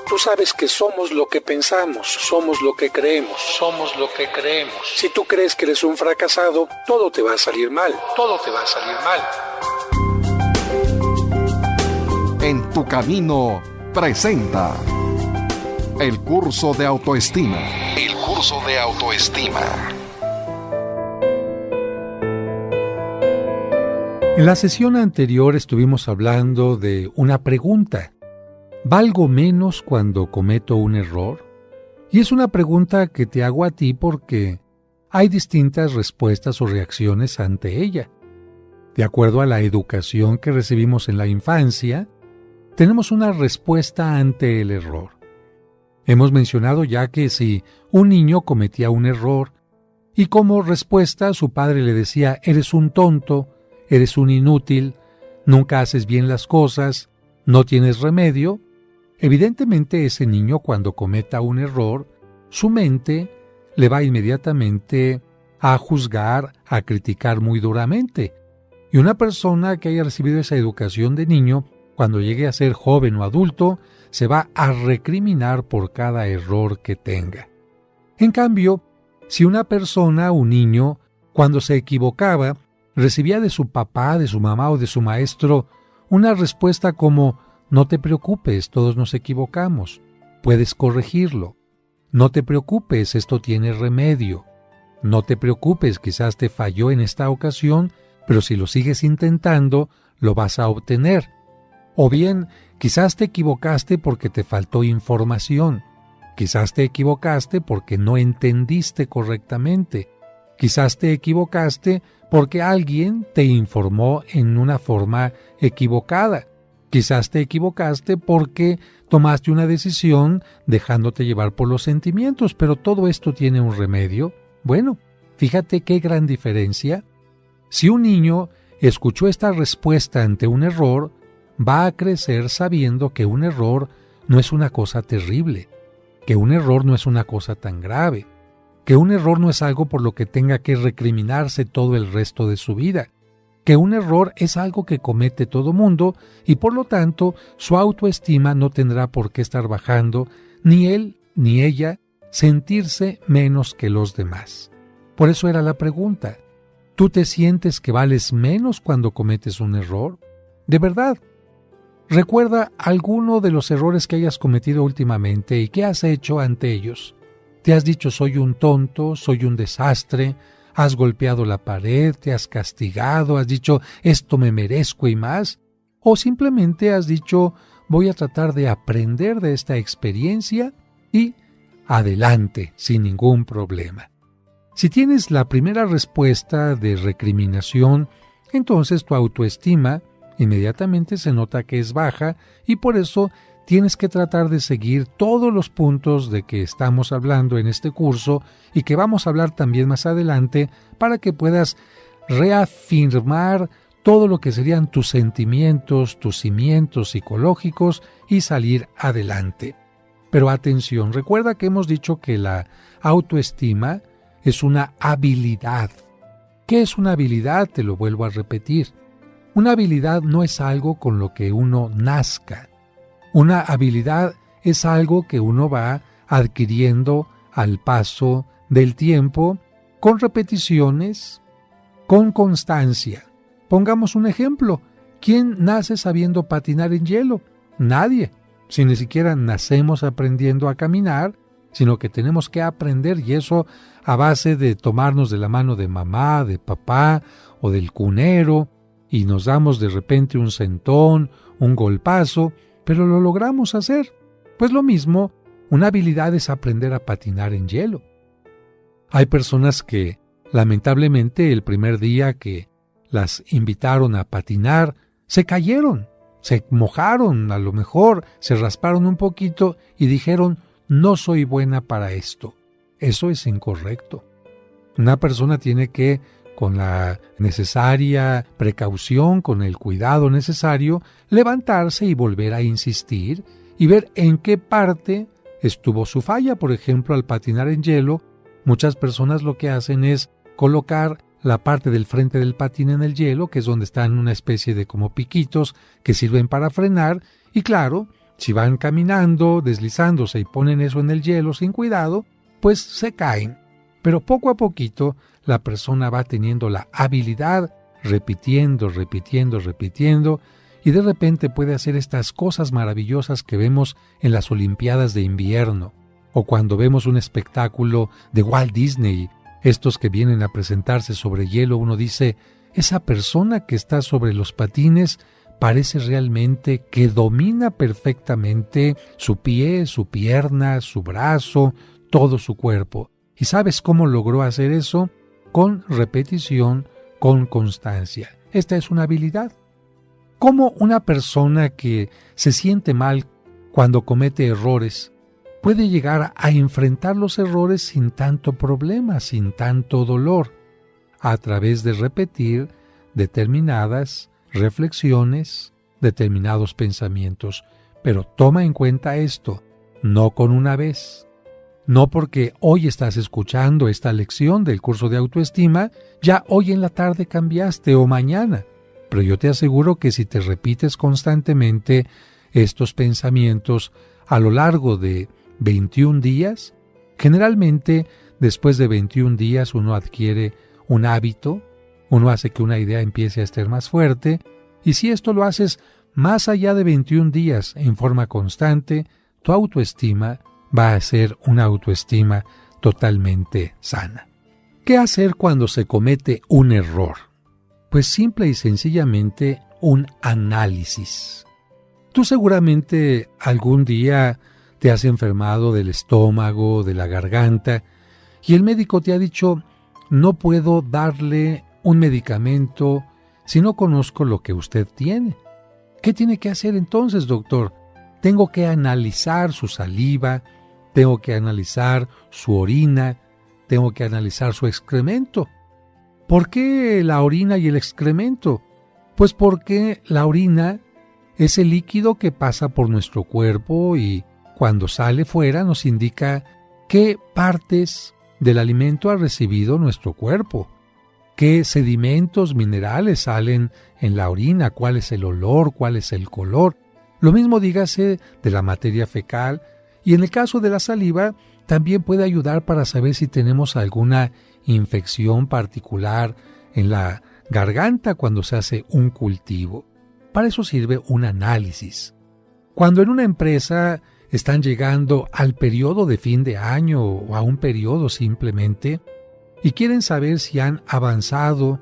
Tú sabes que somos lo que pensamos, somos lo que creemos, somos lo que creemos. Si tú crees que eres un fracasado, todo te va a salir mal, todo te va a salir mal. En tu camino presenta el curso de autoestima. El curso de autoestima. En la sesión anterior estuvimos hablando de una pregunta. ¿Valgo menos cuando cometo un error? Y es una pregunta que te hago a ti porque hay distintas respuestas o reacciones ante ella. De acuerdo a la educación que recibimos en la infancia, tenemos una respuesta ante el error. Hemos mencionado ya que si un niño cometía un error y como respuesta su padre le decía: eres un tonto, eres un inútil, nunca haces bien las cosas, no tienes remedio, evidentemente ese niño cuando cometa un error, su mente le va inmediatamente a juzgar, a criticar muy duramente. Y una persona que haya recibido esa educación de niño, cuando llegue a ser joven o adulto, se va a recriminar por cada error que tenga. En cambio, si una persona, un niño, cuando se equivocaba, recibía de su papá, de su mamá o de su maestro una respuesta como: no te preocupes, todos nos equivocamos, puedes corregirlo. No te preocupes, esto tiene remedio. No te preocupes, quizás te falló en esta ocasión, pero si lo sigues intentando, lo vas a obtener. O bien, quizás te equivocaste porque te faltó información. Quizás te equivocaste porque no entendiste correctamente. Quizás te equivocaste porque alguien te informó en una forma equivocada. Quizás te equivocaste porque tomaste una decisión dejándote llevar por los sentimientos, pero todo esto tiene un remedio. Bueno, fíjate qué gran diferencia. Si un niño escuchó esta respuesta ante un error, va a crecer sabiendo que un error no es una cosa terrible, que un error no es una cosa tan grave, que un error no es algo por lo que tenga que recriminarse todo el resto de su vida, que un error es algo que comete todo mundo y por lo tanto su autoestima no tendrá por qué estar bajando, ni él ni ella sentirse menos que los demás. Por eso era la pregunta: ¿tú te sientes que vales menos cuando cometes un error? ¿De verdad? Recuerda alguno de los errores que hayas cometido últimamente y qué has hecho ante ellos. ¿Te has dicho soy un tonto, soy un desastre? ¿Has golpeado la pared, te has castigado, has dicho esto me merezco y más? ¿O simplemente has dicho voy a tratar de aprender de esta experiencia y adelante sin ningún problema? Si tienes la primera respuesta de recriminación, entonces tu autoestima inmediatamente se nota que es baja y por eso tienes que tratar de seguir todos los puntos de que estamos hablando en este curso y que vamos a hablar también más adelante para que puedas reafirmar todo lo que serían tus sentimientos, tus cimientos psicológicos y salir adelante. Pero atención, recuerda que hemos dicho que la autoestima es una habilidad. ¿Qué es una habilidad? Te lo vuelvo a repetir. Una habilidad no es algo con lo que uno nazca. Una habilidad es algo que uno va adquiriendo al paso del tiempo, con repeticiones, con constancia. Pongamos un ejemplo. ¿Quién nace sabiendo patinar en hielo? Nadie. Si ni siquiera nacemos aprendiendo a caminar, sino que tenemos que aprender, y eso a base de tomarnos de la mano de mamá, de papá o del cunero, y nos damos de repente un sentón, un golpazo, pero lo logramos hacer. Pues lo mismo, una habilidad es aprender a patinar en hielo. Hay personas que, lamentablemente, el primer día que las invitaron a patinar, se cayeron, se mojaron, a lo mejor se rasparon un poquito y dijeron, no soy buena para esto. Eso es incorrecto. Una persona tiene que, con la necesaria precaución, con el cuidado necesario, levantarse y volver a insistir y ver en qué parte estuvo su falla. Por ejemplo, al patinar en hielo, muchas personas lo que hacen es colocar la parte del frente del patín en el hielo, que es donde están una especie de como piquitos que sirven para frenar, y claro, Si van caminando, deslizándose y ponen eso en el hielo sin cuidado, pues se caen. Pero poco a poquito la persona va teniendo la habilidad, repitiendo, y de repente puede hacer estas cosas maravillosas que vemos en las Olimpiadas de invierno, o cuando vemos un espectáculo de Walt Disney, estos que vienen a presentarse sobre hielo, uno dice, esa persona que está sobre los patines parece realmente que domina perfectamente su pie, su pierna, su brazo, todo su cuerpo. ¿Y sabes cómo logró hacer eso? Con repetición, con constancia. Esta es una habilidad. ¿Cómo una persona que se siente mal cuando comete errores puede llegar a enfrentar los errores sin tanto problema, sin tanto dolor? A través de repetir determinadas reflexiones, determinados pensamientos. Pero toma en cuenta esto, no con una vez. No porque hoy estás escuchando esta lección del curso de autoestima, ya hoy en la tarde cambiaste o mañana. Pero yo te aseguro que si te repites constantemente estos pensamientos a lo largo de 21 días, generalmente después de 21 días uno adquiere un hábito, uno hace que una idea empiece a estar más fuerte, y si esto lo haces más allá de 21 días en forma constante, tu autoestima va a ser una autoestima totalmente sana. ¿Qué hacer cuando se comete un error? Pues simple y sencillamente un análisis. Tú seguramente algún día te has enfermado del estómago, de la garganta, y el médico te ha dicho, no puedo darle un medicamento si no conozco lo que usted tiene. ¿Qué tiene que hacer entonces, doctor? Tengo que analizar su saliva, tengo que analizar su orina, tengo que analizar su excremento. ¿Por qué la orina y el excremento? Pues porque la orina es el líquido que pasa por nuestro cuerpo y cuando sale fuera nos indica qué partes del alimento ha recibido nuestro cuerpo, qué sedimentos minerales salen en la orina, cuál es el olor, cuál es el color. Lo mismo dígase de la materia fecal, y en el caso de la saliva también puede ayudar para saber si tenemos alguna infección particular en la garganta cuando se hace un cultivo. Para eso sirve un análisis. Cuando en una empresa están llegando al periodo de fin de año o a un periodo simplemente y quieren saber si han avanzado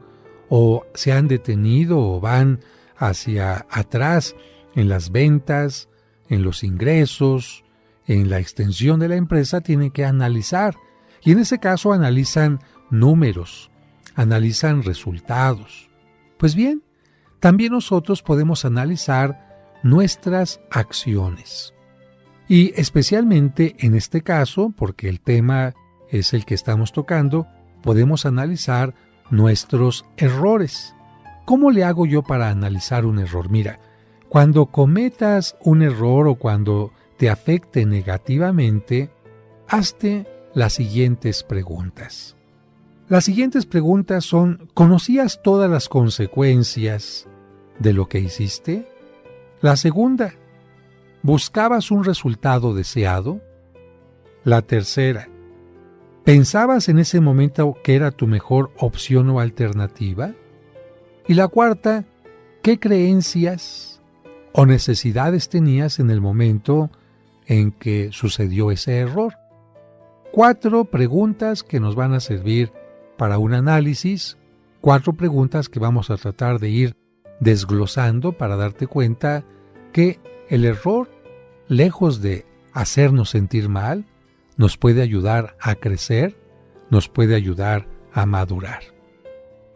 o se han detenido o van hacia atrás en las ventas, en los ingresos, en la extensión de la empresa, tienen que analizar. Y en ese caso analizan números, analizan resultados. Pues bien, también nosotros podemos analizar nuestras acciones. Y especialmente en este caso, porque el tema es el que estamos tocando, podemos analizar nuestros errores. ¿Cómo le hago yo para analizar un error? Mira, cuando cometas un error o cuando te afecte negativamente, hazte las siguientes preguntas. Las siguientes preguntas son, ¿conocías todas las consecuencias de lo que hiciste? La segunda, ¿buscabas un resultado deseado? La tercera, ¿pensabas en ese momento que era tu mejor opción o alternativa? Y la cuarta, ¿qué creencias o necesidades tenías en el momento en que sucedió ese error? 4 preguntas que nos van a servir para un análisis, 4 preguntas que vamos a tratar de ir desglosando para darte cuenta que el error, lejos de hacernos sentir mal, nos puede ayudar a crecer, nos puede ayudar a madurar.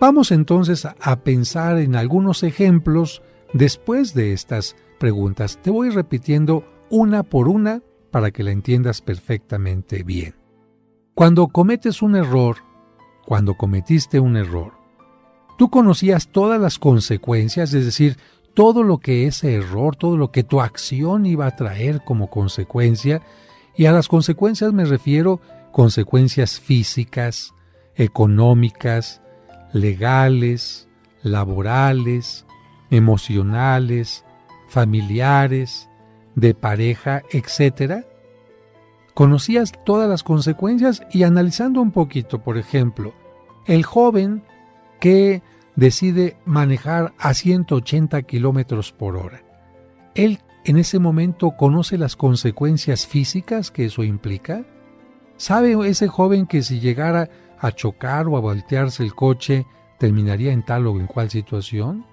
Vamos entonces a pensar en algunos ejemplos después de estas preguntas. Te voy repitiendo una por una para que la entiendas perfectamente bien. Cuando cometes un error, cuando cometiste un error, tú conocías todas las consecuencias, es decir, todo lo que ese error, todo lo que tu acción iba a traer como consecuencia, y a las consecuencias me refiero consecuencias físicas, económicas, legales, laborales, emocionales, familiares, de pareja, etc., conocías todas las consecuencias y analizando un poquito, por ejemplo, el joven que decide manejar a 180 kilómetros por hora. Él en ese momento conoce las consecuencias físicas que eso implica. ¿Sabe ese joven que si llegara a chocar o a voltearse el coche terminaría en tal o en cual situación?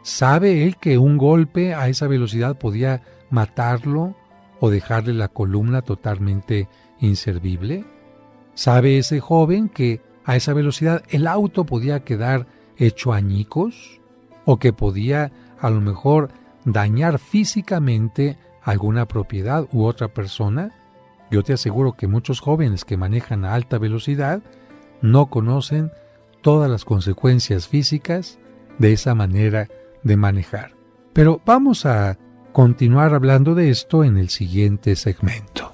¿Sabe él que un golpe a esa velocidad podía matarlo o dejarle la columna totalmente inservible? ¿Sabe ese joven que a esa velocidad el auto podía quedar hecho añicos o que podía a lo mejor dañar físicamente alguna propiedad u otra persona? Yo te aseguro que muchos jóvenes que manejan a alta velocidad no conocen todas las consecuencias físicas de esa manera de manejar. Pero vamos a continuar hablando de esto en el siguiente segmento.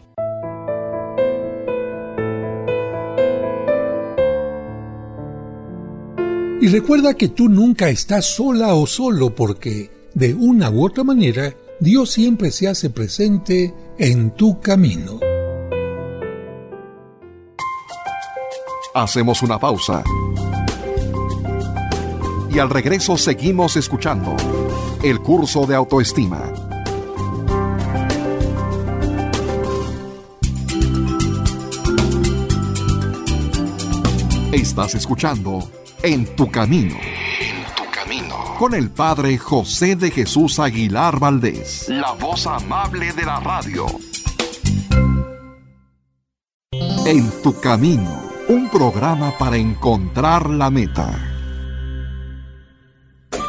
Y recuerda que tú nunca estás sola o solo porque, de una u otra manera, Dios siempre se hace presente en tu camino. Hacemos una pausa. Y al regreso seguimos escuchando el curso de autoestima. Estás escuchando En tu Camino. En tu Camino. Con el Padre José de Jesús Aguilar Valdés. La voz amable de la radio. En tu Camino. Un programa para encontrar la meta.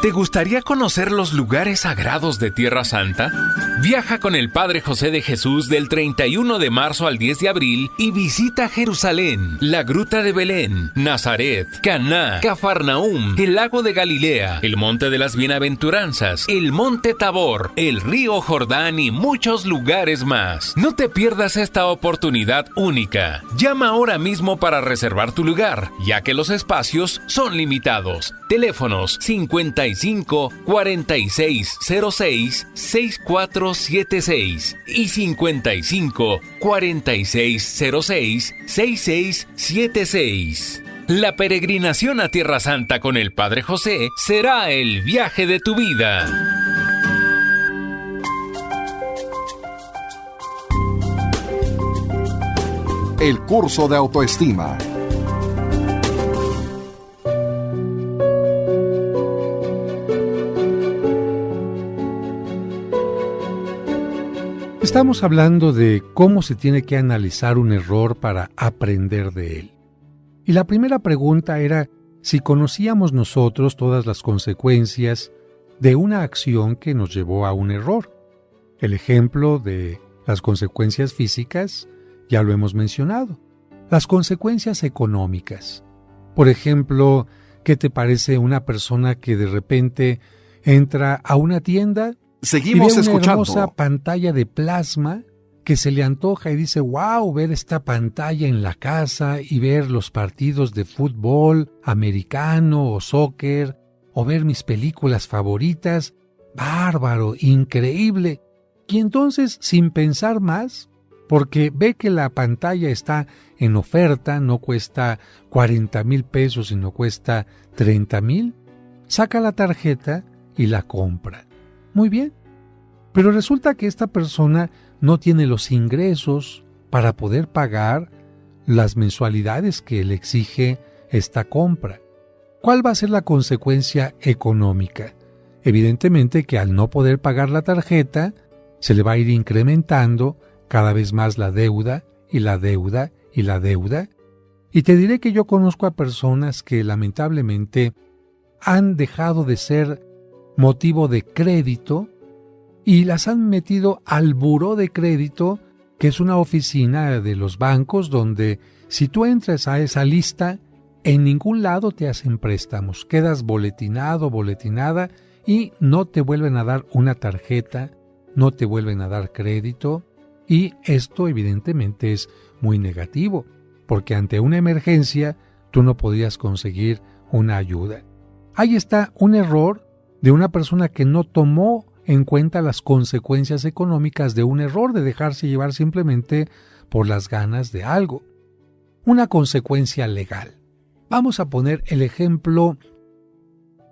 ¿Te gustaría conocer los lugares sagrados de Tierra Santa? Viaja con el Padre José de Jesús del 31 de marzo al 10 de abril y visita Jerusalén, la Gruta de Belén, Nazaret, Caná, Cafarnaúm, el Lago de Galilea, el Monte de las Bienaventuranzas, el Monte Tabor, el Río Jordán y muchos lugares más. No te pierdas esta oportunidad única. Llama ahora mismo para reservar tu lugar, ya que los espacios son limitados. Teléfonos 55 46 06 6476 y 55 46 06 6676. La peregrinación a Tierra Santa con el Padre José será el viaje de tu vida. El curso de autoestima. Estamos hablando de cómo se tiene que analizar un error para aprender de él. Y la primera pregunta era si conocíamos nosotros todas las consecuencias de una acción que nos llevó a un error. El ejemplo de las consecuencias físicas ya lo hemos mencionado. Las consecuencias económicas. Por ejemplo, ¿qué te parece una persona que de repente entra a una tienda Seguimos y ve una escuchando. hermosa pantalla de plasma que se le antoja y dice, wow, ver esta pantalla en la casa y ver los partidos de fútbol americano o soccer o ver mis películas favoritas? Bárbaro, increíble. Y entonces, sin pensar más, porque ve que la pantalla está en oferta, no cuesta 40,000 pesos, sino cuesta 30,000, saca la tarjeta y la compra. Muy bien, pero resulta que esta persona no tiene los ingresos para poder pagar las mensualidades que le exige esta compra. ¿Cuál va a ser la consecuencia económica? Evidentemente que al no poder pagar la tarjeta, se le va a ir incrementando cada vez más la deuda y la deuda y la deuda. Y te diré que yo conozco a personas que lamentablemente han dejado de ser motivo de crédito y las han metido al buró de crédito, que es una oficina de los bancos donde si tú entras a esa lista, en ningún lado te hacen préstamos, quedas boletinado, boletinada y no te vuelven a dar una tarjeta, no te vuelven a dar crédito y esto evidentemente es muy negativo porque ante una emergencia tú no podías conseguir una ayuda. Ahí está un error de una persona que no tomó en cuenta las consecuencias económicas de un error, de dejarse llevar simplemente por las ganas de algo. Una consecuencia legal. Vamos a poner el ejemplo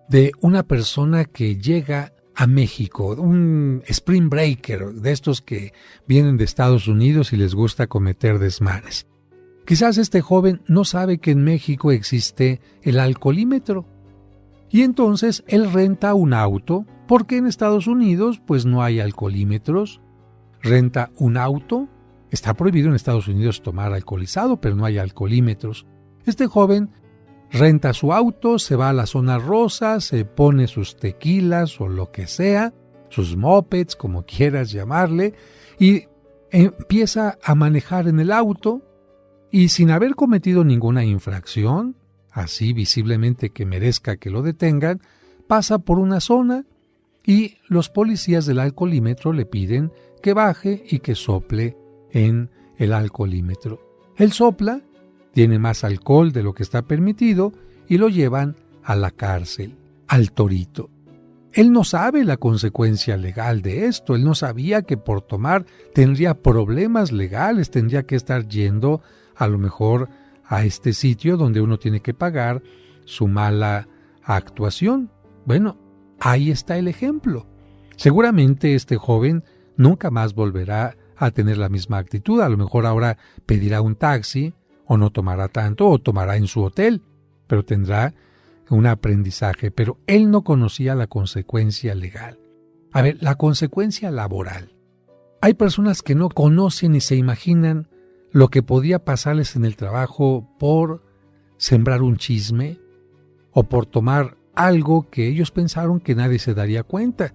de una persona que llega a México, un spring breaker, de estos que vienen de Estados Unidos y les gusta cometer desmanes. Quizás este joven no sabe que en México existe el alcoholímetro. Y entonces él renta un auto, porque en Estados Unidos pues no hay alcoholímetros. Renta un auto. Está prohibido en Estados Unidos tomar alcoholizado, pero no hay alcoholímetros. Este joven renta su auto, se va a la zona rosa, se pone sus tequilas o lo que sea, sus mopeds, como quieras llamarle, y empieza a manejar en el auto y sin haber cometido ninguna infracción, así visiblemente que merezca que lo detengan, pasa por una zona y los policías del alcoholímetro le piden que baje y que sople en el alcoholímetro. Él sopla, tiene más alcohol de lo que está permitido y lo llevan a la cárcel, al Torito. Él no sabe la consecuencia legal de esto, él no sabía que por tomar tendría problemas legales, tendría que estar yendo a lo mejor a este sitio donde uno tiene que pagar su mala actuación. Bueno, ahí está el ejemplo. Seguramente este joven nunca más volverá a tener la misma actitud, a lo mejor ahora pedirá un taxi, o no tomará tanto, o tomará en su hotel, pero tendrá un aprendizaje. Pero él no conocía la consecuencia legal. A ver, la consecuencia laboral. Hay personas que no conocen ni se imaginan lo que podía pasarles en el trabajo por sembrar un chisme o por tomar algo que ellos pensaron que nadie se daría cuenta.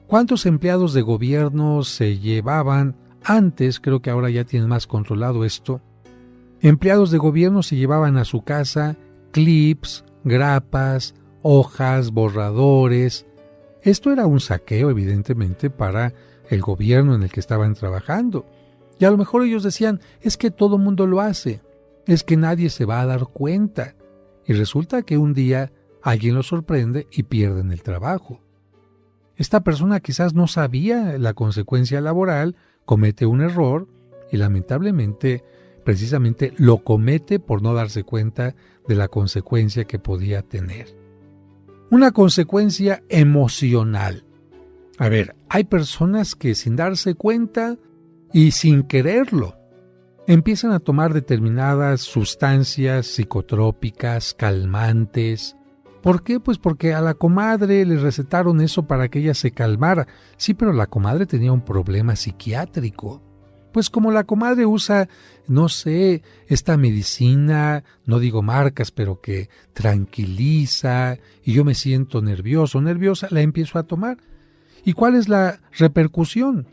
¿Cuántos empleados de gobierno se llevaban antes? Creo que ahora ya tienen más controlado esto. Empleados de gobierno se llevaban a su casa clips, grapas, hojas, borradores. Esto era un saqueo, evidentemente, para el gobierno en el que estaban trabajando. Y a lo mejor ellos decían, es que todo mundo lo hace, es que nadie se va a dar cuenta. Y resulta que un día alguien los sorprende y pierden el trabajo. Esta persona quizás no sabía la consecuencia laboral, comete un error y lamentablemente precisamente lo comete por no darse cuenta de la consecuencia que podía tener. Una consecuencia emocional. A ver, hay personas que sin darse cuenta y sin quererlo empiezan a tomar determinadas sustancias psicotrópicas, calmantes. ¿Por qué? Pues porque a la comadre le recetaron eso para que ella se calmara. Sí, pero la comadre tenía un problema psiquiátrico. Pues como la comadre usa, no sé, esta medicina, no digo marcas, pero que tranquiliza, y yo me siento nerviosa, la empiezo a tomar. ¿Y cuál es la repercusión?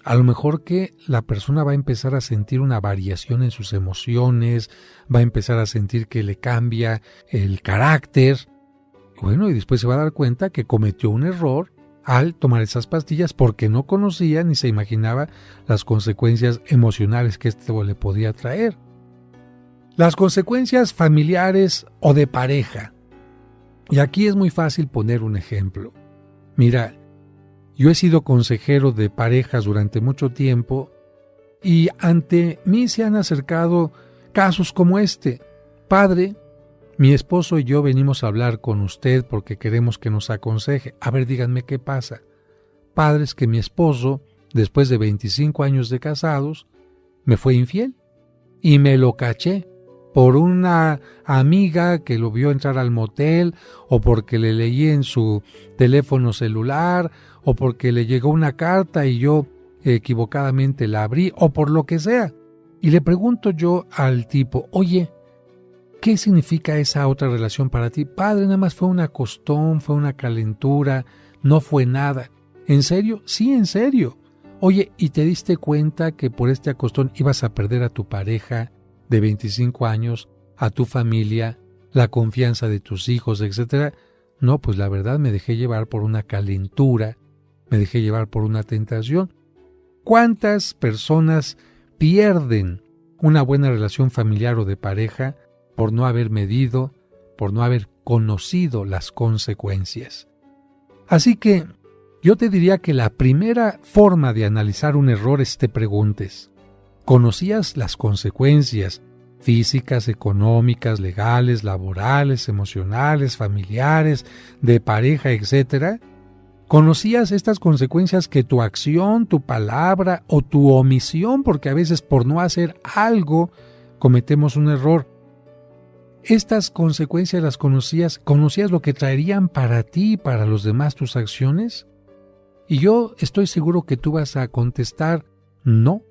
A lo mejor que la persona va a empezar a sentir una variación en sus emociones, va a empezar a sentir que le cambia el carácter. Bueno, y después se va a dar cuenta que cometió un error al tomar esas pastillas porque no conocía ni se imaginaba las consecuencias emocionales que esto le podía traer. Las consecuencias familiares o de pareja. Y aquí es muy fácil poner un ejemplo. Mira, yo he sido consejero de parejas durante mucho tiempo y ante mí se han acercado casos como este. Padre, mi esposo y yo venimos a hablar con usted porque queremos que nos aconseje. A ver, díganme qué pasa. Padre, es que mi esposo, después de 25 años de casados, me fue infiel y me lo caché por una amiga que lo vio entrar al motel o porque le leí en su teléfono celular o porque le llegó una carta y yo equivocadamente la abrí o por lo que sea. Y le pregunto yo al tipo, oye, ¿qué significa esa otra relación para ti? Padre, nada más fue un acostón, fue una calentura, no fue nada. ¿En serio? Sí, en serio. Oye, ¿y te diste cuenta que por este acostón ibas a perder a tu pareja de 25 años, a tu familia, la confianza de tus hijos, etcétera? No, pues la verdad me dejé llevar por una calentura, me dejé llevar por una tentación. ¿Cuántas personas pierden una buena relación familiar o de pareja por no haber medido, por no haber conocido las consecuencias? Así que Yo te diría que la primera forma de analizar un error es te preguntes, ¿conocías las consecuencias físicas, económicas, legales, laborales, emocionales, familiares, de pareja, etcétera? ¿Conocías estas consecuencias que tu acción, tu palabra o tu omisión, porque a veces por no hacer algo cometemos un error? ¿Estas consecuencias las conocías? ¿Conocías lo que traerían para ti y para los demás tus acciones? Y yo estoy seguro que tú vas a contestar no,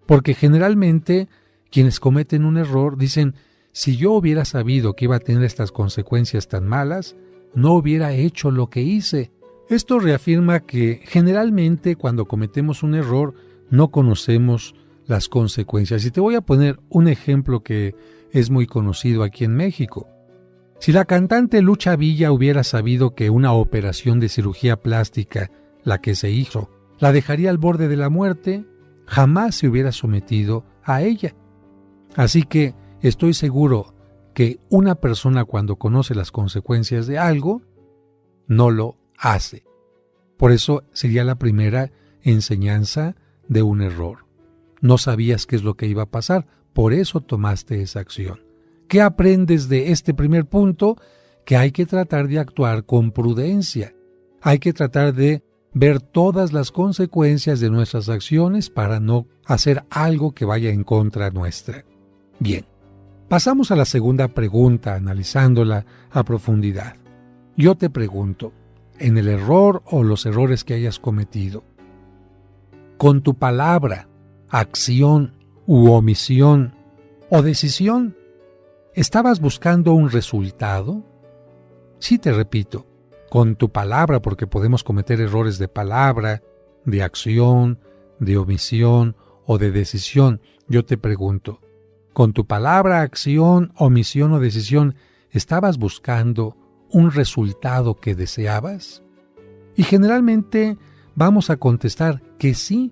porque generalmente quienes cometen un error dicen, si yo hubiera sabido que iba a tener estas consecuencias tan malas, no hubiera hecho lo que hice. Esto reafirma que generalmente cuando cometemos un error no conocemos las consecuencias. Y te voy a poner un ejemplo que es muy conocido aquí en México. Si la cantante Lucha Villa hubiera sabido que una operación de cirugía plástica, la que se hizo, la dejaría al borde de la muerte, jamás se hubiera sometido a ella. Así que estoy seguro que una persona cuando conoce las consecuencias de algo, no lo hace. Por eso sería la primera enseñanza de un error. No sabías qué es lo que iba a pasar, por eso tomaste esa acción. ¿Qué aprendes de este primer punto? Que hay que tratar de actuar con prudencia. Hay que tratar de ver todas las consecuencias de nuestras acciones para no hacer algo que vaya en contra nuestra. Bien, pasamos a la segunda pregunta, analizándola a profundidad. Yo te pregunto, en el error o los errores que hayas cometido, con tu palabra, acción u omisión o decisión, ¿estabas buscando un resultado? Sí, te repito, con tu palabra, porque podemos cometer errores de palabra, de acción, de omisión o de decisión. Yo te pregunto, con tu palabra, acción, omisión o decisión, ¿estabas buscando un resultado que deseabas? Y generalmente vamos a contestar que sí.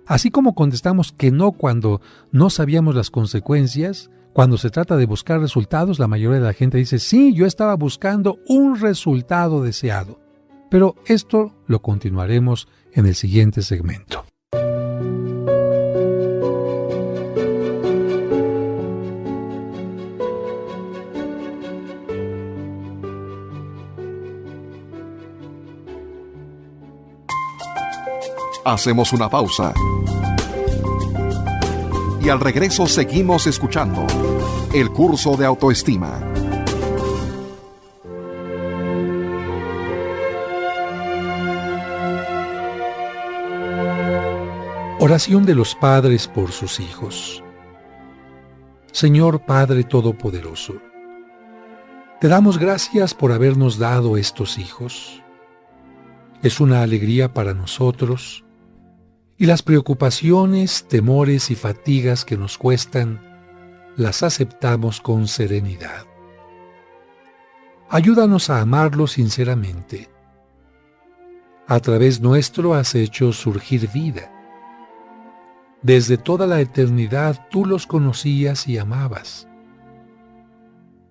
Así como contestamos que no cuando no sabíamos las consecuencias, cuando se trata de buscar resultados, la mayoría de la gente dice, sí, yo estaba buscando un resultado deseado. Pero esto lo continuaremos en el siguiente segmento. Hacemos una pausa. Y al regreso seguimos escuchando el curso de autoestima. Oración de los padres por sus hijos. Señor Padre Todopoderoso, te damos gracias por habernos dado estos hijos. Es una alegría para nosotros, y las preocupaciones, temores y fatigas que nos cuestan, las aceptamos con serenidad. Ayúdanos a amarlos sinceramente. A través nuestro has hecho surgir vida. Desde toda la eternidad tú los conocías y amabas.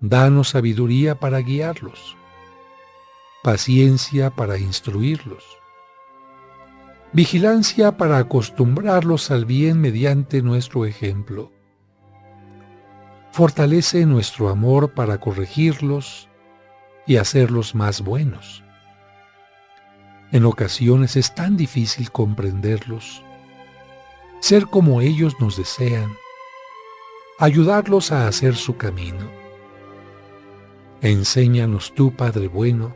Danos sabiduría para guiarlos, paciencia para instruirlos, vigilancia para acostumbrarlos al bien mediante nuestro ejemplo. Fortalece nuestro amor para corregirlos y hacerlos más buenos. En ocasiones es tan difícil comprenderlos, ser como ellos nos desean, ayudarlos a hacer su camino. Enséñanos tú, Padre bueno,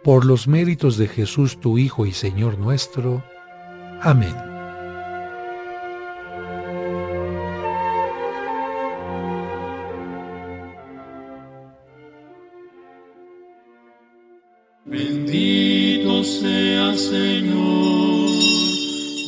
por los méritos de Jesús tu Hijo y Señor nuestro. Amén. Bendito sea, Señor.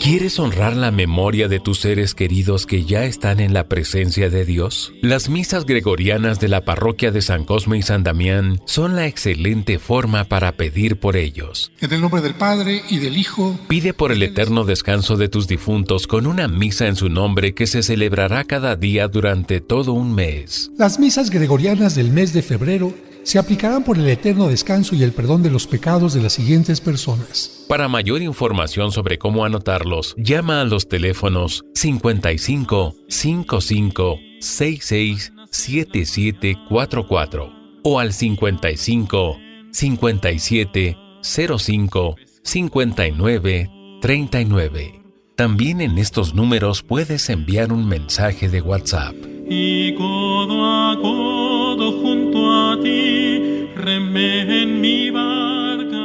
¿Quieres honrar la memoria de tus seres queridos que ya están en la presencia de Dios? Las misas gregorianas de la parroquia de San Cosme y San Damián son la excelente forma para pedir por ellos. En el nombre del Padre, y del Hijo... Pide por el eterno descanso de tus difuntos con una misa en su nombre que se celebrará cada día durante todo un mes. Las misas gregorianas del mes de febrero se aplicarán por el eterno descanso y el perdón de los pecados de las siguientes personas. Para mayor información sobre cómo anotarlos, llama a los teléfonos 55 55 66 7744 o al 55 57 05 59 39. También en estos números puedes enviar un mensaje de WhatsApp. Y codo a codo junto a ti, remé en mi barca.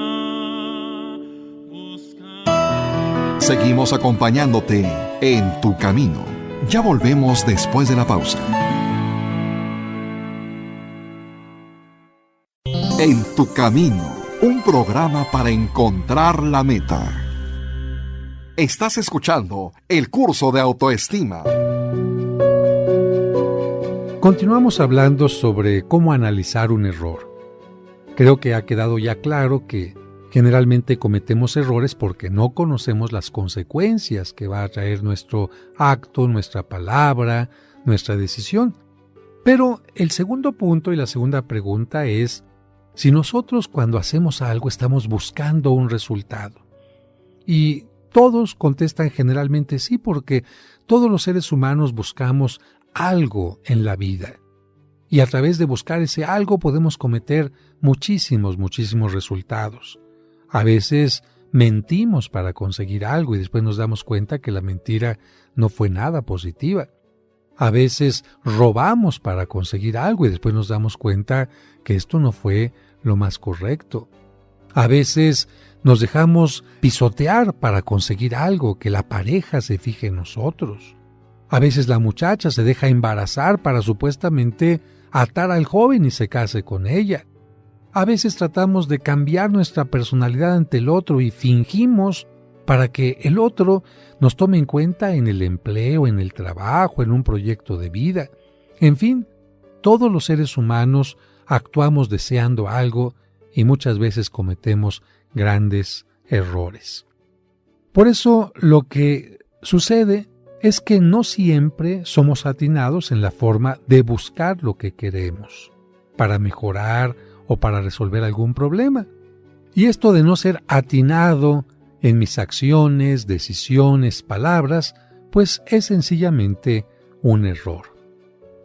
Seguimos acompañándote en tu camino. Ya volvemos después de la pausa. En tu camino, un programa para encontrar la meta. Estás escuchando el curso de autoestima. Continuamos hablando sobre cómo analizar un error. Creo que ha quedado ya claro que generalmente cometemos errores porque no conocemos las consecuencias que va a traer nuestro acto, nuestra palabra, nuestra decisión. Pero el segundo punto y la segunda pregunta es si nosotros cuando hacemos algo estamos buscando un resultado. Y todos contestan generalmente sí, porque todos los seres humanos buscamos algo en la vida. Y a través de buscar ese algo podemos cometer muchísimos resultados. A veces mentimos para conseguir algo y después nos damos cuenta que la mentira no fue nada positiva. A veces robamos para conseguir algo y después nos damos cuenta que esto no fue lo más correcto. A veces nos dejamos pisotear para conseguir algo, que la pareja se fije en nosotros. A veces la muchacha se deja embarazar para supuestamente atar al joven y se case con ella. A veces tratamos de cambiar nuestra personalidad ante el otro y fingimos para que el otro nos tome en cuenta en el empleo, en el trabajo, en un proyecto de vida. En fin, todos los seres humanos actuamos deseando algo y muchas veces cometemos grandes errores. Por eso lo que sucede es que no siempre somos atinados en la forma de buscar lo que queremos, para mejorar o para resolver algún problema. Y esto de no ser atinado en mis acciones, decisiones, palabras, pues es sencillamente un error.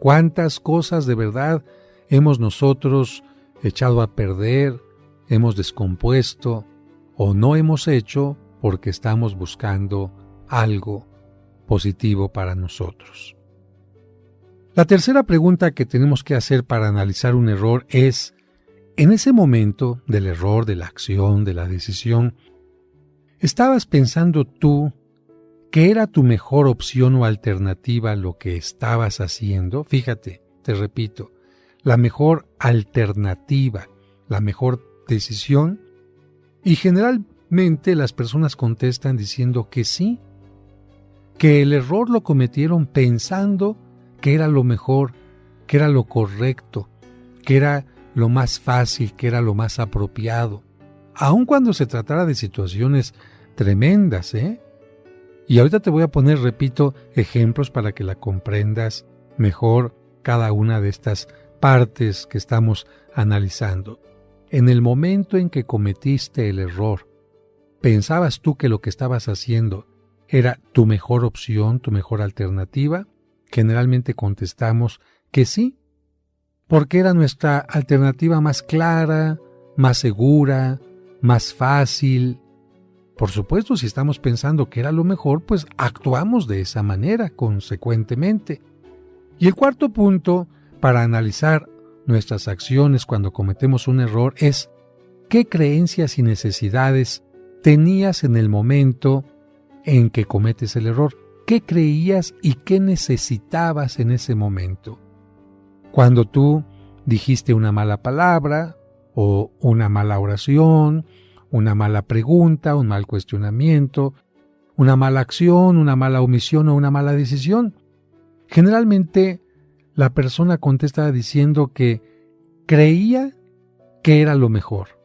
¿Cuántas cosas de verdad hemos nosotros echado a perder, hemos descompuesto o no hemos hecho porque estamos buscando algo positivo para nosotros? La tercera pregunta que tenemos que hacer para analizar un error es, en ese momento del error, de la acción, de la decisión, ¿estabas pensando tú que era tu mejor opción o alternativa lo que estabas haciendo? Fíjate, te repito, la mejor alternativa, la mejor decisión. Y generalmente las personas contestan diciendo que sí, que el error lo cometieron pensando que era lo mejor, que era lo correcto, que era lo más fácil, que era lo más apropiado, aun cuando se tratara de situaciones tremendas, Y ahorita te voy a poner, repito, ejemplos para que la comprendas mejor cada una de estas partes que estamos analizando. En el momento en que cometiste el error, ¿pensabas tú que lo que estabas haciendo era tu mejor opción, tu mejor alternativa? Generalmente contestamos que sí, porque era nuestra alternativa más clara, más segura, más fácil. Por supuesto, si estamos pensando que era lo mejor, pues actuamos de esa manera, consecuentemente. Y el cuarto punto para analizar nuestras acciones cuando cometemos un error es ¿qué creencias y necesidades tenías en el momento en que cometes el error? ¿Qué creías y qué necesitabas en ese momento? Cuando tú dijiste una mala palabra o una mala oración, una mala pregunta, un mal cuestionamiento, una mala acción, una mala omisión o una mala decisión. Generalmente la persona contesta diciendo que creía que era lo mejor,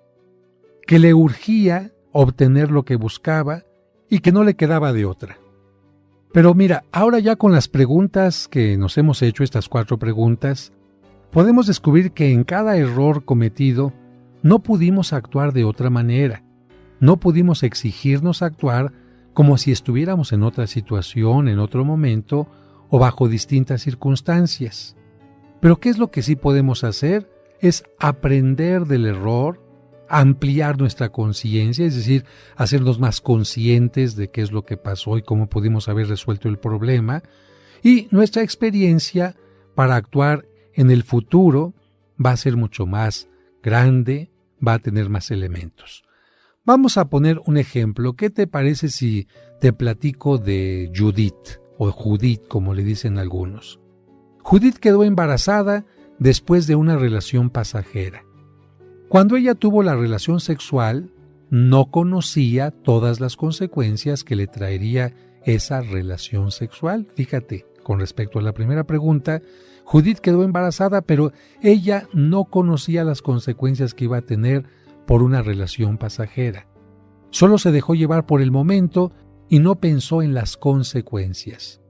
que le urgía obtener lo que buscaba y que no le quedaba de otra. Pero mira, ahora ya con las preguntas que nos hemos hecho, estas 4 preguntas, podemos descubrir que en cada error cometido no pudimos actuar de otra manera. No pudimos exigirnos actuar como si estuviéramos en otra situación, en otro momento o bajo distintas circunstancias. Pero ¿qué es lo que sí podemos hacer? Es aprender del error, ampliar nuestra conciencia, es decir, hacernos más conscientes de qué es lo que pasó y cómo pudimos haber resuelto el problema, y nuestra experiencia para actuar en el futuro va a ser mucho más grande, va a tener más elementos. Vamos a poner un ejemplo. ¿Qué te parece si te platico de Judith, o Judith como le dicen algunos? Judith quedó embarazada después de una relación pasajera. Cuando ella tuvo la relación sexual, no conocía todas las consecuencias que le traería esa relación sexual. Fíjate, con respecto a la primera pregunta, Judith quedó embarazada, pero ella no conocía las consecuencias que iba a tener por una relación pasajera. Solo se dejó llevar por el momento y no pensó en las consecuencias.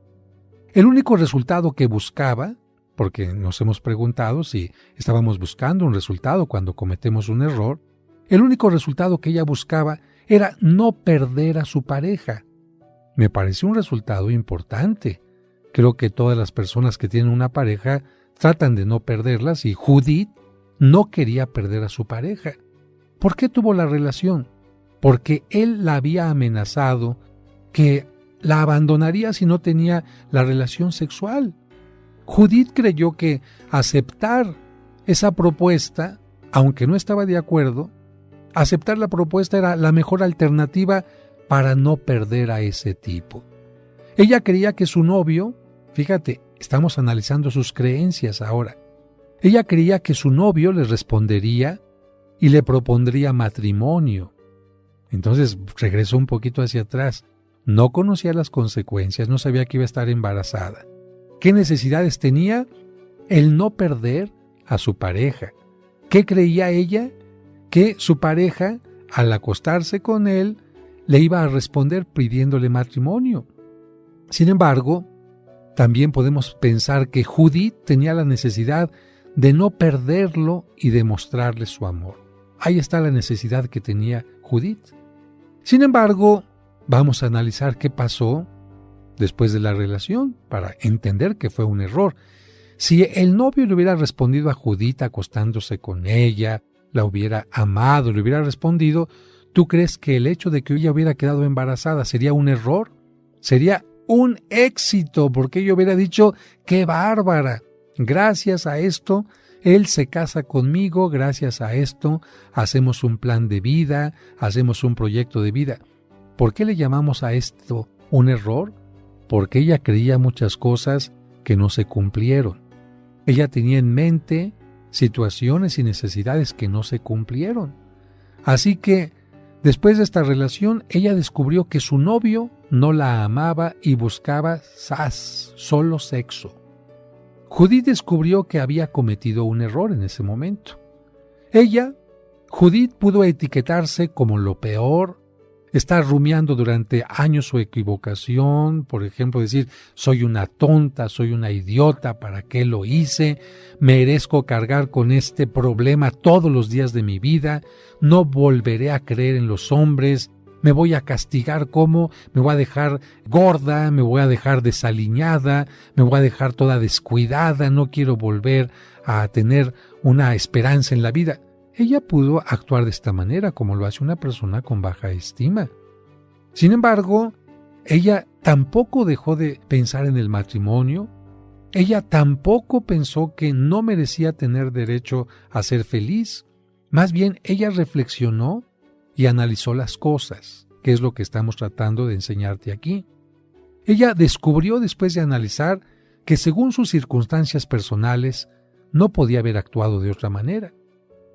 El único resultado que buscaba, porque nos hemos preguntado si estábamos buscando un resultado cuando cometemos un error, el único resultado que ella buscaba era no perder a su pareja. Me pareció un resultado importante. Creo que todas las personas que tienen una pareja tratan de no perderlas y Judith no quería perder a su pareja. ¿Por qué tuvo la relación? Porque él la había amenazado que la abandonaría si no tenía la relación sexual. Judith creyó que aceptar esa propuesta, aunque no estaba de acuerdo, aceptar la propuesta era la mejor alternativa para no perder a ese tipo. Ella creía que su novio, fíjate, estamos analizando sus creencias ahora, ella creía que su novio le respondería y le propondría matrimonio. Entonces regresó un poquito hacia atrás. No conocía las consecuencias, no sabía que iba a estar embarazada. ¿Qué necesidades tenía? El no perder a su pareja. ¿Qué creía ella? Que su pareja, al acostarse con él, le iba a responder pidiéndole matrimonio. Sin embargo, también podemos pensar que Judith tenía la necesidad de no perderlo y demostrarle su amor. Ahí está la necesidad que tenía Judith. Sin embargo, vamos a analizar qué pasó después de la relación para entender que fue un error. Si el novio le hubiera respondido a Judith acostándose con ella, la hubiera amado, le hubiera respondido, ¿tú crees que el hecho de que ella hubiera quedado embarazada sería un error? Sería un éxito, porque ella hubiera dicho, ¡qué bárbara! Gracias a esto, él se casa conmigo, gracias a esto, hacemos un plan de vida, hacemos un proyecto de vida. ¿Por qué le llamamos a esto un error? Porque ella creía muchas cosas que no se cumplieron. Ella tenía en mente situaciones y necesidades que no se cumplieron. Así que, después de esta relación, ella descubrió que su novio no la amaba y buscaba solo sexo. Judith descubrió que había cometido un error en ese momento. Judith pudo etiquetarse como lo peor, estar rumiando durante años su equivocación, por ejemplo, decir, soy una tonta, soy una idiota, ¿para qué lo hice? Merezco cargar con este problema todos los días de mi vida, no volveré a creer en los hombres, me voy a castigar como, me voy a dejar gorda, me voy a dejar desaliñada, me voy a dejar toda descuidada, no quiero volver a tener una esperanza en la vida. Ella pudo actuar de esta manera, como lo hace una persona con baja estima. Sin embargo, ella tampoco dejó de pensar en el matrimonio. Ella tampoco pensó que no merecía tener derecho a ser feliz. Más bien, ella reflexionó y analizó las cosas, que es lo que estamos tratando de enseñarte aquí. Ella descubrió después de analizar que según sus circunstancias personales no podía haber actuado de otra manera.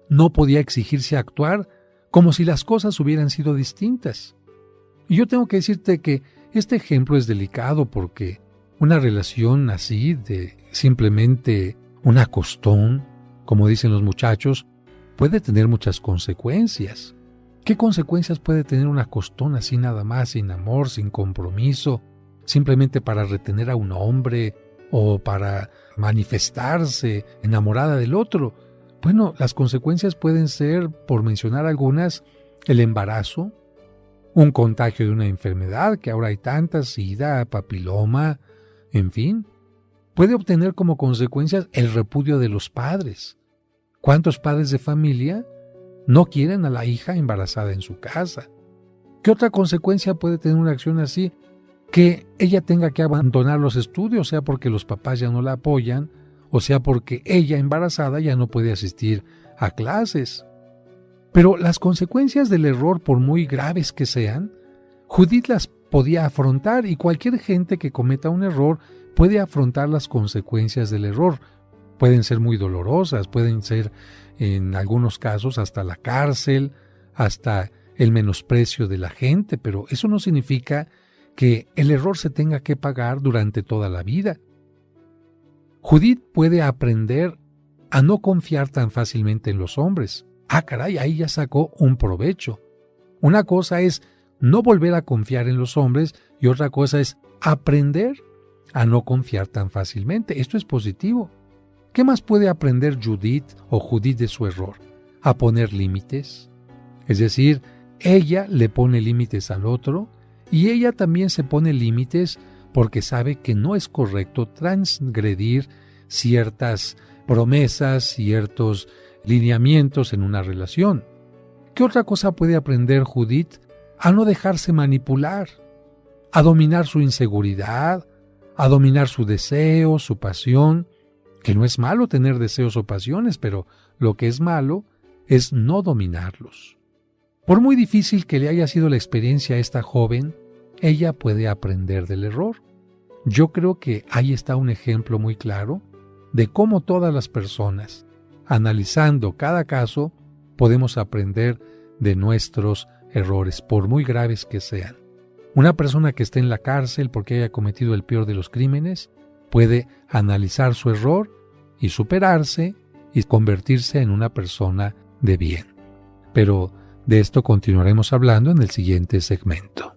No podía exigirse actuar como si las cosas hubieran sido distintas. Y yo tengo que decirte que este ejemplo es delicado porque una relación así de simplemente un acostón, como dicen los muchachos, puede tener muchas consecuencias. ¿Qué consecuencias puede tener un acostón así nada más, sin amor, sin compromiso, simplemente para retener a un hombre o para manifestarse enamorada del otro. Bueno, las consecuencias pueden ser, por mencionar algunas, el embarazo, un contagio de una enfermedad, que ahora hay tantas, SIDA, papiloma, en fin. Puede obtener como consecuencias el repudio de los padres. ¿Cuántos padres de familia no quieren a la hija embarazada en su casa? ¿Qué otra consecuencia puede tener una acción así? Que ella tenga que abandonar los estudios, sea porque los papás ya no la apoyan, o sea porque ella embarazada ya no puede asistir a clases. Pero las consecuencias del error, por muy graves que sean, Judith las podía afrontar, y cualquier gente que cometa un error puede afrontar las consecuencias del error. Pueden ser muy dolorosas, pueden ser en algunos casos hasta la cárcel, hasta el menosprecio de la gente, pero eso no significa que el error se tenga que pagar durante toda la vida. Judith puede aprender a no confiar tan fácilmente en los hombres. Ah, caray, ahí ya sacó un provecho. Una cosa es no volver a confiar en los hombres y otra cosa es aprender a no confiar tan fácilmente. Esto es positivo. ¿Qué más puede aprender Judith de su error? A poner límites. Es decir, ella le pone límites al otro y ella también se pone límites porque sabe que no es correcto transgredir ciertas promesas, ciertos lineamientos en una relación. ¿Qué otra cosa puede aprender Judith? A no dejarse manipular, a dominar su inseguridad, a dominar su deseo, su pasión, que no es malo tener deseos o pasiones, pero lo que es malo es no dominarlos. Por muy difícil que le haya sido la experiencia a esta joven, ella puede aprender del error. Yo creo que ahí está un ejemplo muy claro de cómo todas las personas, analizando cada caso, podemos aprender de nuestros errores, por muy graves que sean. Una persona que esté en la cárcel porque haya cometido el peor de los crímenes puede analizar su error y superarse y convertirse en una persona de bien. Pero de esto continuaremos hablando en el siguiente segmento.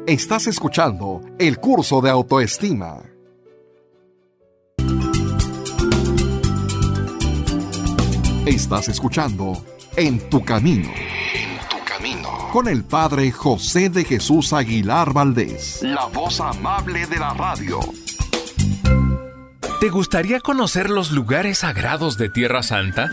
Estás escuchando el curso de autoestima. Estás escuchando En tu Camino. En tu Camino. Con el Padre José de Jesús Aguilar Valdés. La voz amable de la radio. ¿Te gustaría conocer los lugares sagrados de Tierra Santa?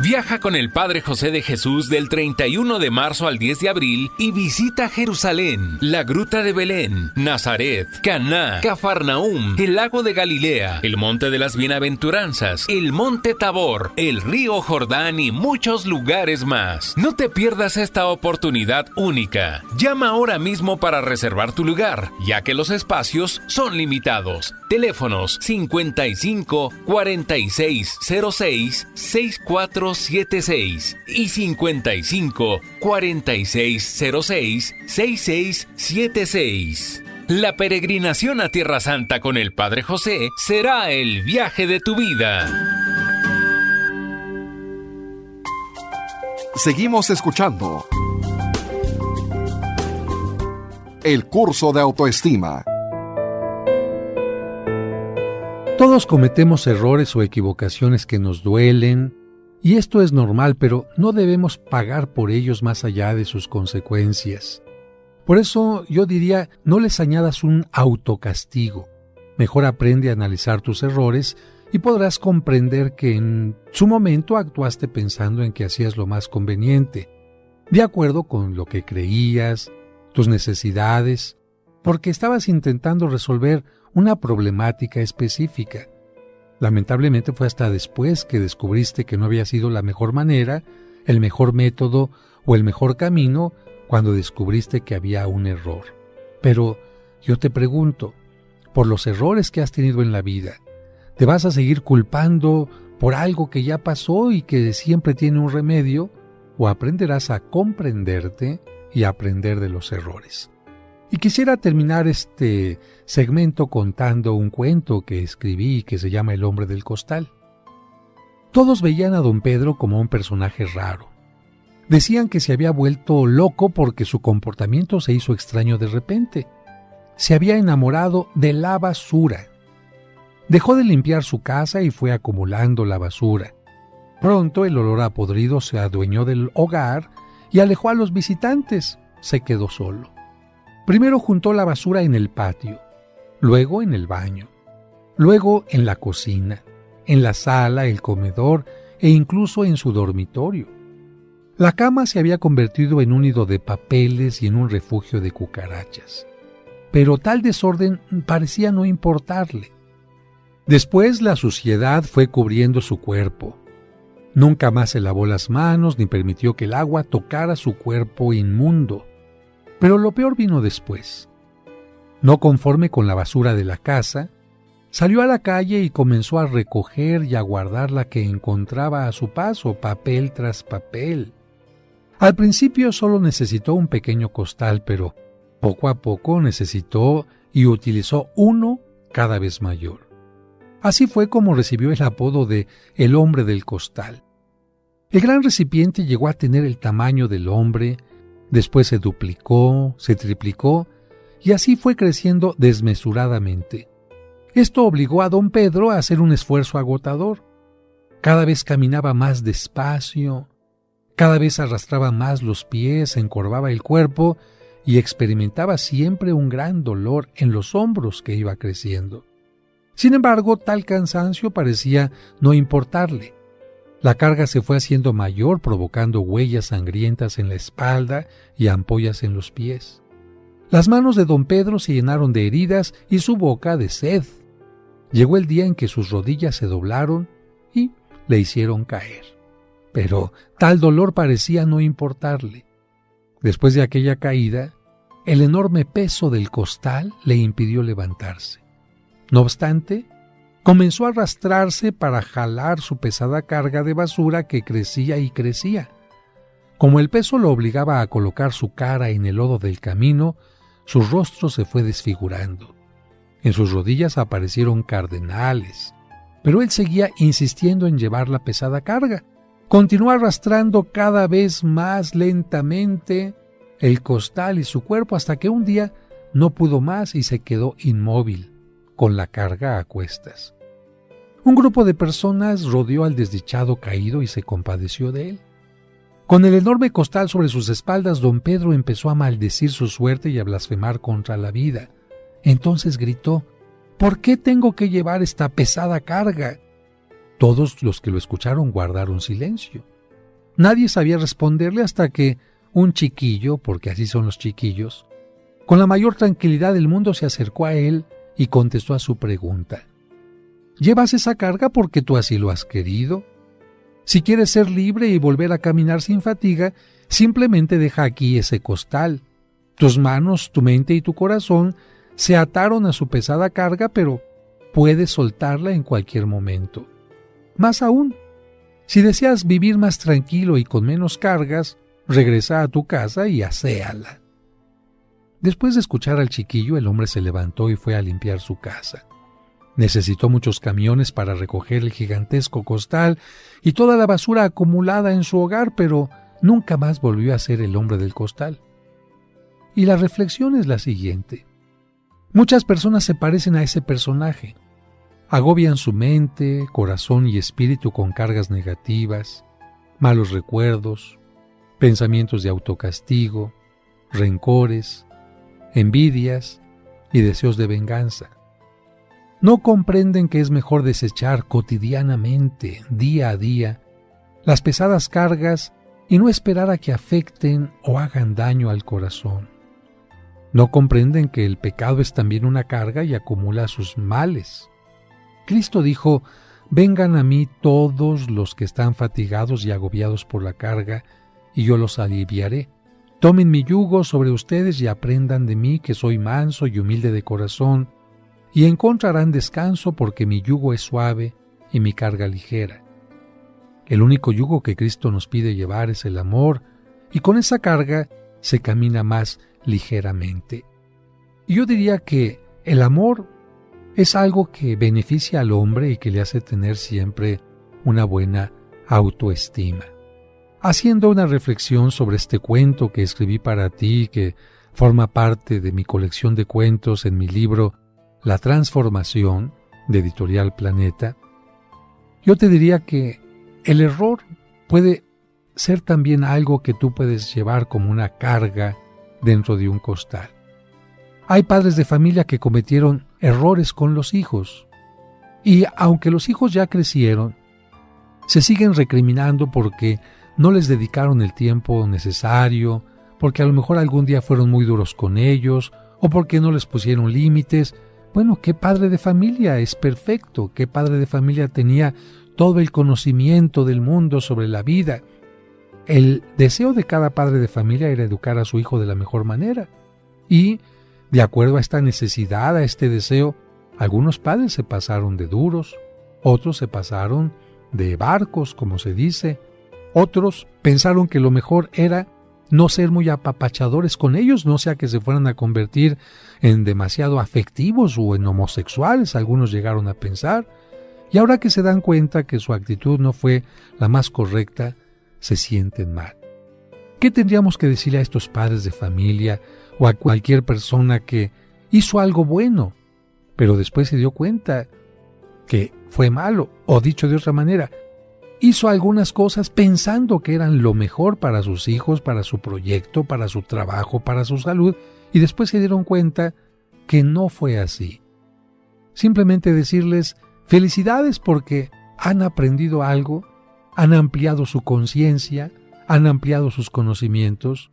Viaja con el Padre José de Jesús del 31 de marzo al 10 de abril y visita Jerusalén, la Gruta de Belén, Nazaret, Caná, Cafarnaúm, el Lago de Galilea, el Monte de las Bienaventuranzas, el Monte Tabor, el Río Jordán y muchos lugares más. No te pierdas esta oportunidad única. Llama ahora mismo para reservar tu lugar, ya que los espacios son limitados. Teléfonos 55 46 06 6476 y 55 46 06 6676. La peregrinación a Tierra Santa con el Padre José será el viaje de tu vida. Seguimos escuchando el curso de autoestima. Todos cometemos errores o equivocaciones que nos duelen, y esto es normal, pero no debemos pagar por ellos más allá de sus consecuencias. Por eso yo diría, no les añadas un autocastigo. Mejor aprende a analizar tus errores y podrás comprender que en su momento actuaste pensando en que hacías lo más conveniente, de acuerdo con lo que creías, tus necesidades, porque estabas intentando resolver una problemática específica. Lamentablemente fue hasta después que descubriste que no había sido la mejor manera, el mejor método o el mejor camino, cuando descubriste que había un error. Pero yo te pregunto, por los errores que has tenido en la vida, ¿te vas a seguir culpando por algo que ya pasó y que siempre tiene un remedio? ¿O aprenderás a comprenderte y a aprender de los errores? Y quisiera terminar este segmento contando un cuento que escribí que se llama El hombre del costal. Todos veían a don Pedro como un personaje raro. Decían que se había vuelto loco porque su comportamiento se hizo extraño de repente. Se había enamorado de la basura. Dejó de limpiar su casa y fue acumulando la basura. Pronto el olor a podrido se adueñó del hogar y alejó a los visitantes. Se quedó solo. Primero juntó la basura en el patio, luego en el baño, luego en la cocina, en la sala, el comedor e incluso en su dormitorio. La cama se había convertido en un nido de papeles y en un refugio de cucarachas. Pero tal desorden parecía no importarle. Después la suciedad fue cubriendo su cuerpo. Nunca más se lavó las manos ni permitió que el agua tocara su cuerpo inmundo. Pero lo peor vino después. No conforme con la basura de la casa, salió a la calle y comenzó a recoger y a guardar la que encontraba a su paso, papel tras papel. Al principio solo necesitó un pequeño costal, pero poco a poco necesitó y utilizó uno cada vez mayor. Así fue como recibió el apodo de El hombre del costal. El gran recipiente llegó a tener el tamaño del hombre. Después se duplicó, se triplicó, y así fue creciendo desmesuradamente. Esto obligó a don Pedro a hacer un esfuerzo agotador. Cada vez caminaba más despacio, cada vez arrastraba más los pies, encorvaba el cuerpo y experimentaba siempre un gran dolor en los hombros que iba creciendo. Sin embargo, tal cansancio parecía no importarle. La carga se fue haciendo mayor, provocando huellas sangrientas en la espalda y ampollas en los pies. Las manos de don Pedro se llenaron de heridas y su boca de sed. Llegó el día en que sus rodillas se doblaron y le hicieron caer. Pero tal dolor parecía no importarle. Después de aquella caída, el enorme peso del costal le impidió levantarse. No obstante, comenzó a arrastrarse para jalar su pesada carga de basura que crecía y crecía. Como el peso lo obligaba a colocar su cara en el lodo del camino, su rostro se fue desfigurando. En sus rodillas aparecieron cardenales, pero él seguía insistiendo en llevar la pesada carga. Continuó arrastrando cada vez más lentamente el costal y su cuerpo hasta que un día no pudo más y se quedó inmóvil, con la carga a cuestas. Un grupo de personas rodeó al desdichado caído y se compadeció de él. Con el enorme costal sobre sus espaldas, don Pedro empezó a maldecir su suerte y a blasfemar contra la vida. Entonces gritó: ¿por qué tengo que llevar esta pesada carga? Todos los que lo escucharon guardaron silencio. Nadie sabía responderle hasta que un chiquillo, porque así son los chiquillos, con la mayor tranquilidad del mundo se acercó a él y contestó a su pregunta. ¿Llevas esa carga porque tú así lo has querido? Si quieres ser libre y volver a caminar sin fatiga, simplemente deja aquí ese costal. Tus manos, tu mente y tu corazón se ataron a su pesada carga, pero puedes soltarla en cualquier momento. Más aún, si deseas vivir más tranquilo y con menos cargas, regresa a tu casa y aséala. Después de escuchar al chiquillo, el hombre se levantó y fue a limpiar su casa. Necesitó muchos camiones para recoger el gigantesco costal y toda la basura acumulada en su hogar, pero nunca más volvió a ser el hombre del costal. Y la reflexión es la siguiente. Muchas personas se parecen a ese personaje. Agobian su mente, corazón y espíritu con cargas negativas, malos recuerdos, pensamientos de autocastigo, rencores, envidias y deseos de venganza. No comprenden que es mejor desechar cotidianamente, día a día, las pesadas cargas y no esperar a que afecten o hagan daño al corazón. No comprenden que el pecado es también una carga y acumula sus males. Cristo dijo: vengan a mí todos los que están fatigados y agobiados por la carga, y yo los aliviaré. Tomen mi yugo sobre ustedes y aprendan de mí, que soy manso y humilde de corazón, y encontrarán descanso, porque mi yugo es suave y mi carga ligera. El único yugo que Cristo nos pide llevar es el amor, y con esa carga se camina más ligeramente. Y yo diría que el amor es algo que beneficia al hombre y que le hace tener siempre una buena autoestima. Haciendo una reflexión sobre este cuento que escribí para ti, que forma parte de mi colección de cuentos en mi libro La Transformación, de Editorial Planeta, yo te diría que el error puede ser también algo que tú puedes llevar como una carga dentro de un costal. Hay padres de familia que cometieron errores con los hijos y aunque los hijos ya crecieron, se siguen recriminando porque no les dedicaron el tiempo necesario, porque a lo mejor algún día fueron muy duros con ellos o porque no les pusieron límites. Bueno, ¿qué padre de familia es perfecto? ¿Qué padre de familia tenía todo el conocimiento del mundo sobre la vida? El deseo de cada padre de familia era educar a su hijo de la mejor manera. Y, de acuerdo a esta necesidad, a este deseo, algunos padres se pasaron de duros, otros se pasaron de barcos, como se dice, otros pensaron que lo mejor era no ser muy apapachadores con ellos, no sea que se fueran a convertir en demasiado afectivos o en homosexuales, algunos llegaron a pensar, y ahora que se dan cuenta que su actitud no fue la más correcta, se sienten mal. ¿Qué tendríamos que decirle a estos padres de familia o a cualquier persona que hizo algo bueno, pero después se dio cuenta que fue malo, o dicho de otra manera, hizo algunas cosas pensando que eran lo mejor para sus hijos, para su proyecto, para su trabajo, para su salud, y después se dieron cuenta que no fue así? Simplemente decirles felicidades porque han aprendido algo, han ampliado su conciencia, han ampliado sus conocimientos.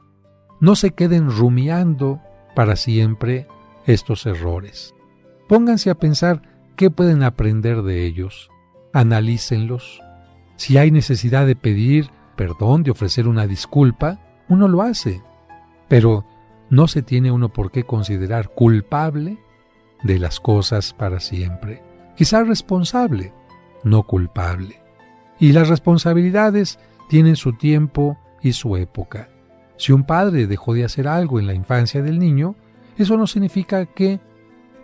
No se queden rumiando para siempre estos errores. Pónganse a pensar qué pueden aprender de ellos, analícenlos. Si hay necesidad de pedir perdón, de ofrecer una disculpa, uno lo hace. Pero no se tiene uno por qué considerar culpable de las cosas para siempre. Quizás responsable, no culpable. Y las responsabilidades tienen su tiempo y su época. Si un padre dejó de hacer algo en la infancia del niño, eso no significa que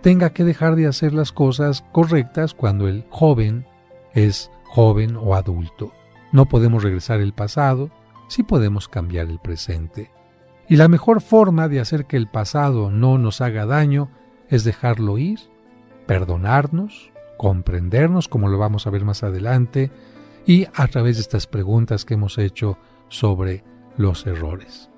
tenga que dejar de hacer las cosas correctas cuando el joven es joven o adulto. No podemos regresar el pasado, sí podemos cambiar el presente. Y la mejor forma de hacer que el pasado no nos haga daño es dejarlo ir, perdonarnos, comprendernos, como lo vamos a ver más adelante, y a través de estas preguntas que hemos hecho sobre los errores.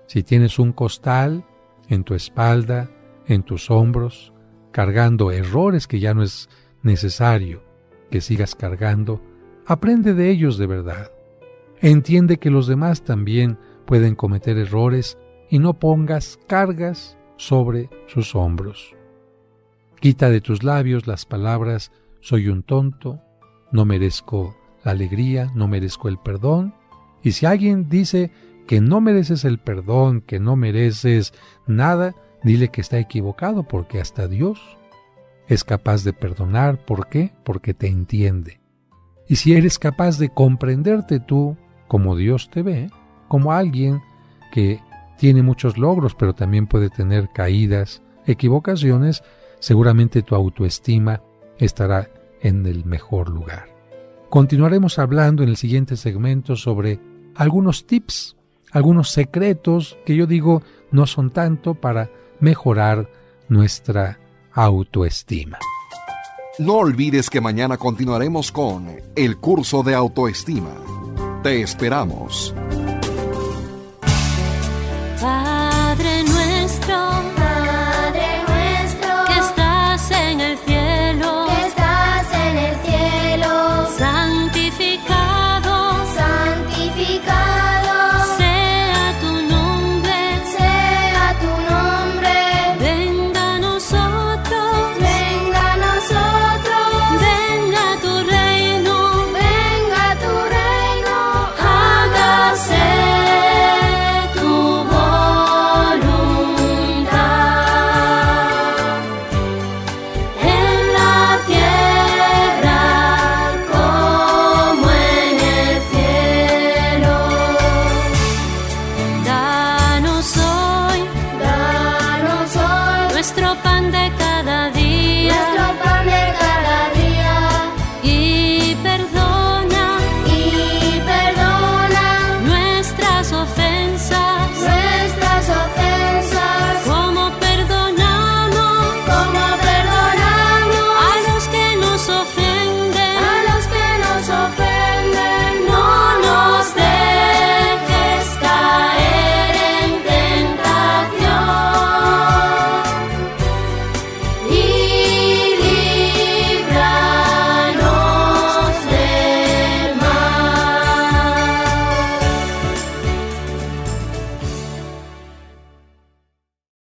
Si tienes un costal en tu espalda, en tus hombros, cargando errores que ya no es necesario que sigas cargando, aprende de ellos de verdad. Entiende que los demás también pueden cometer errores y no pongas cargas sobre sus hombros. Quita de tus labios las palabras soy un tonto, no merezco la alegría, no merezco el perdón. Y si alguien dice que no mereces el perdón, que no mereces nada, dile que está equivocado porque hasta Dios es capaz de perdonar. ¿Por qué? Porque te entiende. Y si eres capaz de comprenderte tú como Dios te ve, como alguien que tiene muchos logros, pero también puede tener caídas, equivocaciones, seguramente tu autoestima estará en el mejor lugar. Continuaremos hablando en el siguiente segmento sobre algunos tips, algunos secretos que yo digo no son tanto para mejorar nuestra autoestima. No olvides que mañana continuaremos con el curso de autoestima. Te esperamos.